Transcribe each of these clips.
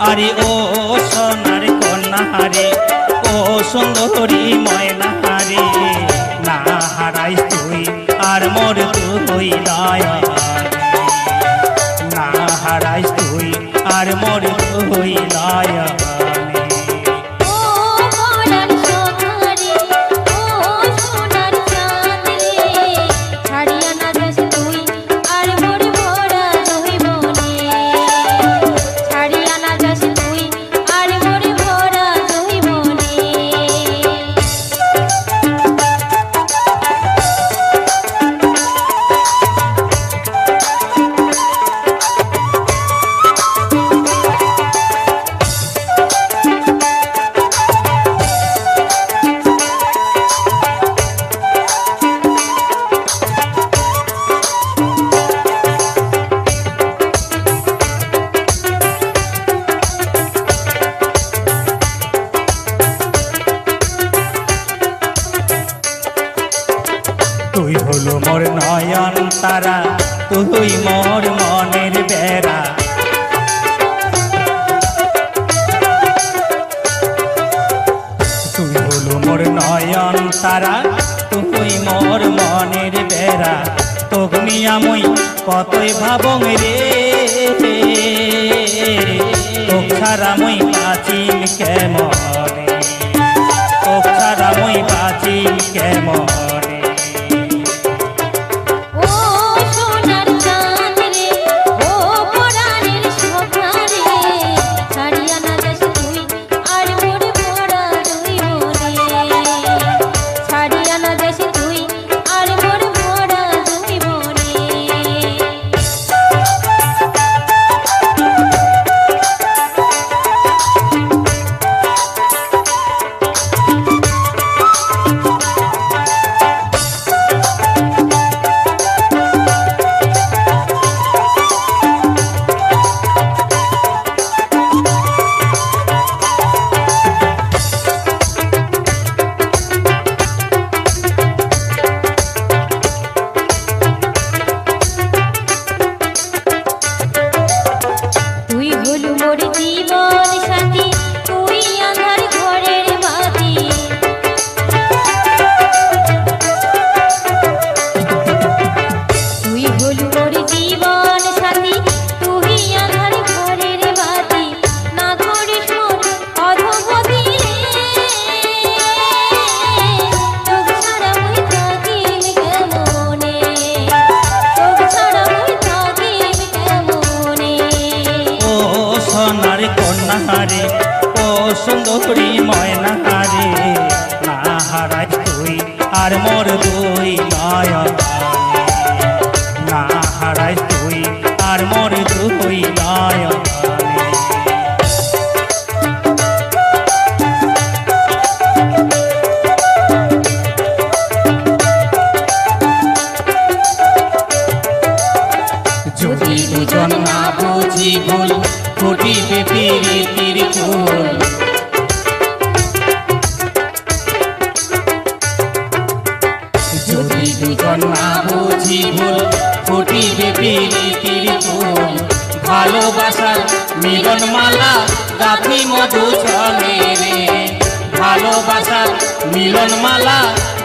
আরে ও সোনার কন্যা রে, ও সুন্দরী ময়না রে, না হারাইস তুই আর মোর তুই দয়া, না হারাইস তুই আর মোর তুই দয়া। তুই হলো মোর নয়ন তারা, তুই মোর মনের বেড়া, তুই হলো মোর নয়ন তারা, তুই মোর মনের বেড়া, তোক নিয়া মুই কতই ভাবং রে, তোক ছাড়া মুই বাঁচিম কেমনে, তোক ছাড়া মুই বাঁচিম কেমনে। রে, ও সুন্দরী ময়না রে, না হারাইস তুই আর মোর দুই নয়ন, না হারাইস তুই আর মোর দুই নয়ন। যদি দুজন না বুঝি ভুল, ফুটিবে প্রীতির ফুল, যদি দুজন না বুঝি ভুল, ফুটিবে প্রীতির ফুল, ভালোবাসার মিলন মালা গাঁথি মধু ছলে রে, ভালোবাসার মিলন মালা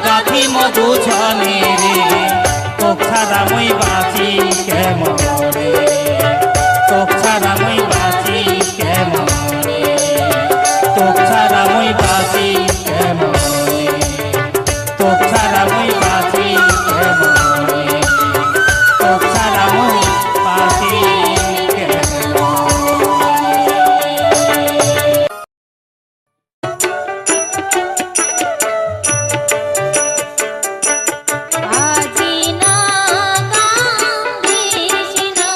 গাঁথি মধু ছলে রে, তোক ছাড়া মুই বাঁচি কেমনে, তোক ছাড়া মুই বাঁচি কেমনে, তোক ছাড়া মুই বাঁচি কেমনে, তোক ছাড়া মুই বাঁচি কেমনে, তোক ছাড়া মুই বাঁচি আজি না কান্দিস না।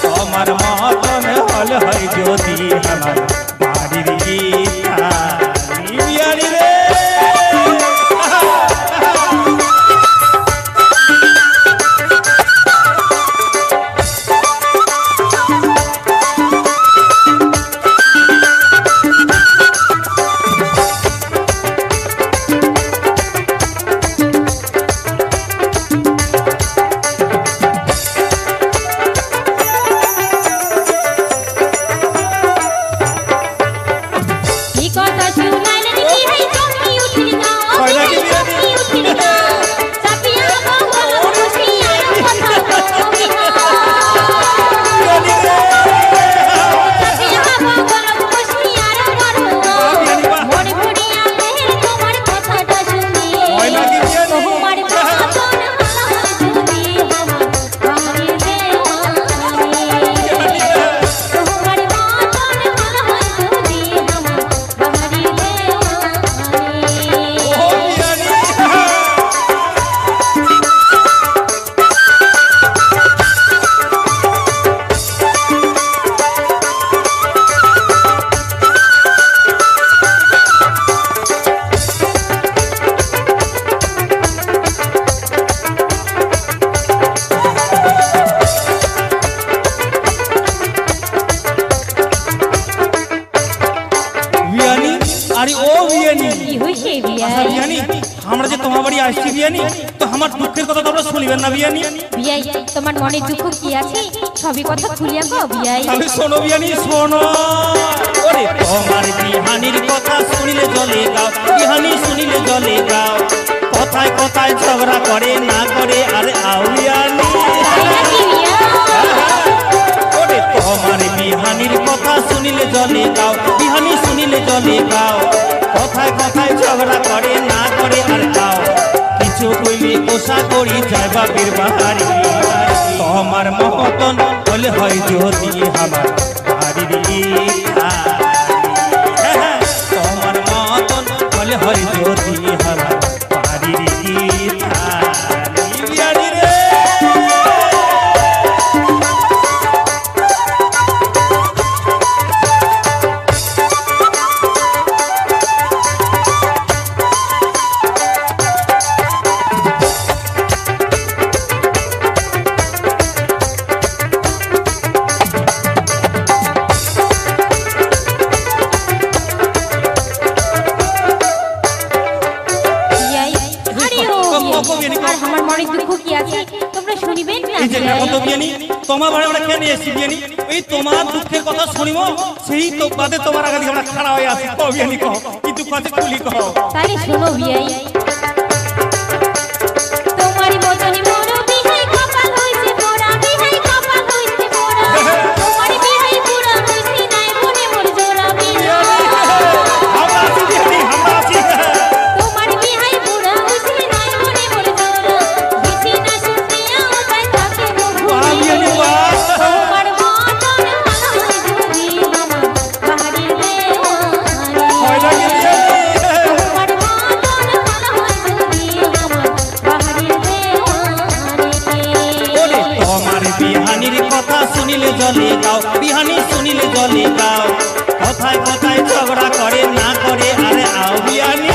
তোমার মতন হল হয় যদি আমার বাড়ির গীতানি বিয়ানি রে। আমরা যে তোমার বাড়ি আসছি বিয়ানি, তো আমার দুঃখের কথা তোমরা শুনিবেন না বিয়ানি? বিয়াই, তোমার মনে দুঃখ কি আছে সবই কথা খুলিয়া কও বিয়াই। আমি শোনো বিয়ানি শোনো। ওরে তোমার বিহানির কথা শুনিলে জলে গাও, বিহানি শুনিলে জলে গাও। কথায় কথায় ঝগড়া করে না করে আরে আও বিয়ানি। ওরে তোমার বিহানির কথা শুনিলে জলে গাও, বিহানি শুনিলে জলে গাও। কথায় কথায় ঝগড়া করে না করে আর গাও। কিছু কইলে কোষা করি যায় বাপের বাড়ি। তোমার মহতন হলে হয় যদি আমার বাড়ির তোমার মতন হলে হয় যদি আমার বাড়ির বিয়ানি রে। তোমার বাড়ি আমরা কেন এসেছি বিয়ানি? এই তোমার দুঃখের কথা শুনিব, সেই তো বাদে তোমার আগে আমরা খাড়া হয়ে আসি। কও বিয়ানি কও, কি দুঃখ আছে খুলি কও। তাহলে শোনো বিয়াই, তোমারই মতনই মোর বিহাই কপাল হইছে মোরা, বিহাই কপাল হইছে মোরা। তোমারই বিহাই পুরা হইছে নাই মনে মোর জোড়া বিহাই। আমরা আছি বিয়ানি, আমরা আছি। তোমারই বিহাই পুরা হইছে নাই মনে মোর জোড়া। বিছি না শুনতে আও তাই থাকে মোর বিয়ানি বাহ। তোমার মতন হলো যদি আমার বাড়ির দেওয়ানি। হয় লাগে বিয়ানি। তোমার মতন হলো যদি আমার বাড়ির দেওয়ানি। ওরে তোমার বিহানির কথা শুনিলে জলে গাও, বিহানি শুনিলে জলে গাও। কথায় কথায় ঝগড়া করে না করে আরে আও বিয়ানি।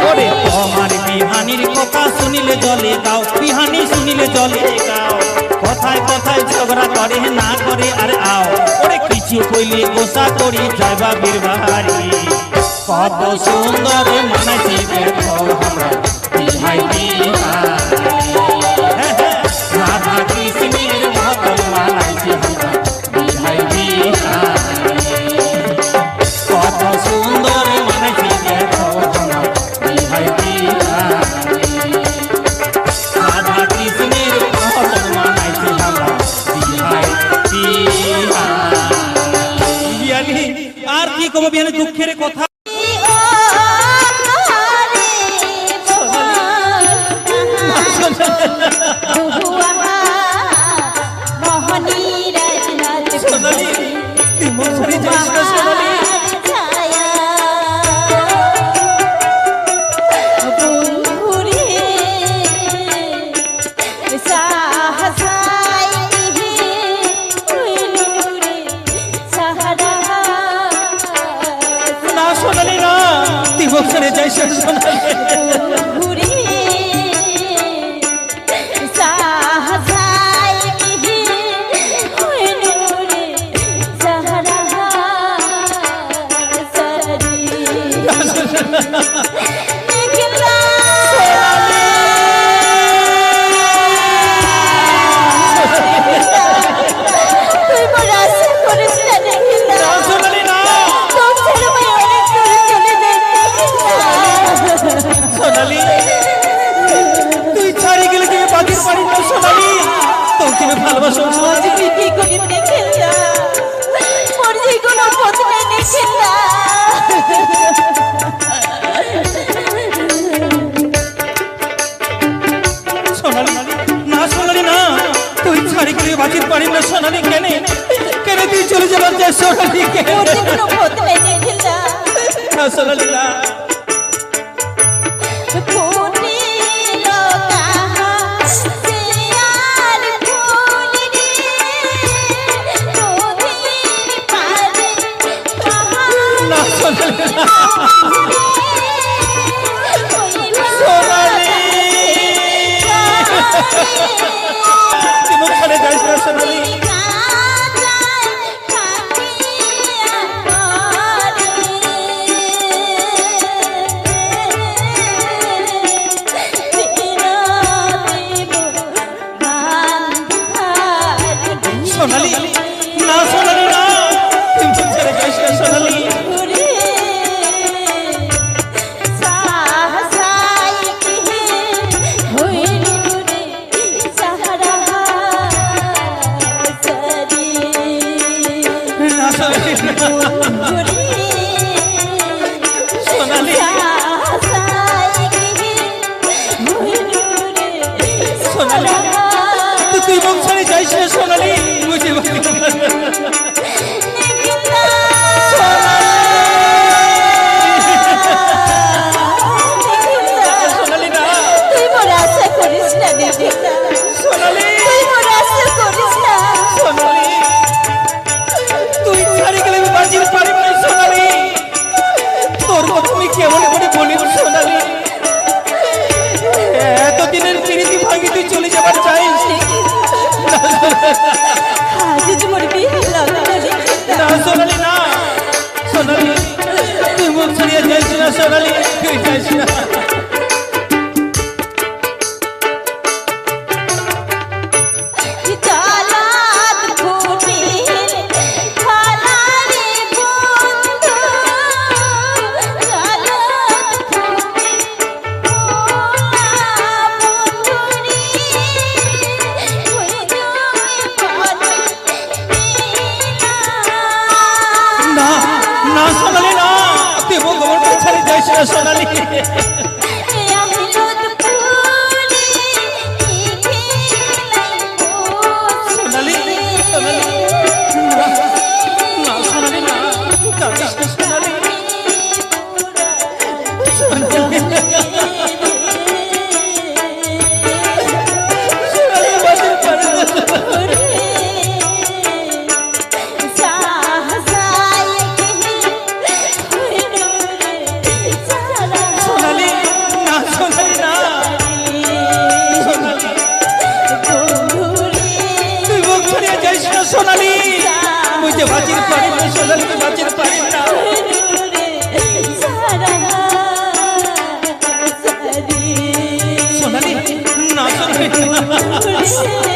ওরে তোমার বিহানির কথা শুনিলে জলে গাও, বিহানি শুনিলে জলে গাও। কথায় কথায় ঝগড়া করে না করে আরে আও। ওরে কিছু কইলে গোসা করি যায় বাবির বাড়ি। কত সুন্দর মানাইছি দেখো আমরা বিহাই বিহারি। রাধা কৃষ্ণের মতন মানাইছি আমরা বিহাই বিহারি। কত সুন্দর মানাইছি দেখো আমরা বিহাই বিহারি। রাধা কৃষ্ণের মতন মানাইছি আমরা বিহাই বিহারি। আর কি কব বিহানি দুঃখের কথা। ও ভালোবাসো আজ কি করে দেখেন না মোর যে কোনো বদলে দেখেন না সোনালি না সোনালি না তুই ছাড়ি করে বাঁচিতে পারি না সোনালি কেন কেন তুই চলে যাবার চাই সোনালি কেন মোর যে কোনো বদলে দেখেন না না সোনালি না ফুটিল কাহা সে আর ফুল রে নদীর পারে কাহা না সোনালি না সোনালি তুই মুখ ছাড়ে যাইস না সোনালি সোনালি না সোনালি না তুই মুখ ছাড়ে যাইস না সোনালি না সোনালি সোনালি সোনালি তুই মুখ ছাড়ে যাইস না সোনালি বুঝে সোনালি না তুই মোর আশা করিস না দিদিনা সোনালি তুই মোর আশা করিস না সোনালি তুই ছাড়ি গেলে আমি বাঁচিতে পারি না সোনালি তোর কথা আমি কেমন করে বলি সোনালি এতদিনের প্রীতি ভাঙি তুই চলে যাবার চাইস আজ যে মোর বিয়ে লাগলো না সোনালি না সোনালি তুই মুখ ছাড়িয়ে যাইস না সোনালি তুই যাইস না চালাত ফুটিল খালারে বন্ধু চালাত ফুটিল বন্ধুরি ওই জমি পানি না না সোনালি না তুই মুখ আমার ছাড়িয়ে যাইস না সোনালি সোনালি সোনালি না সোনালি না কাঁদিস না সোনালি সোনালি বাঁচিতে পারি না সোনালি না সোনালি না সোনালি তুই মুখ ছাড়িয়ে যাইস না সোনালি বুঝে বাঁচিতে পারি না সোনালি তুই বাঁচিতে পারি না সোনালি না সোনালি না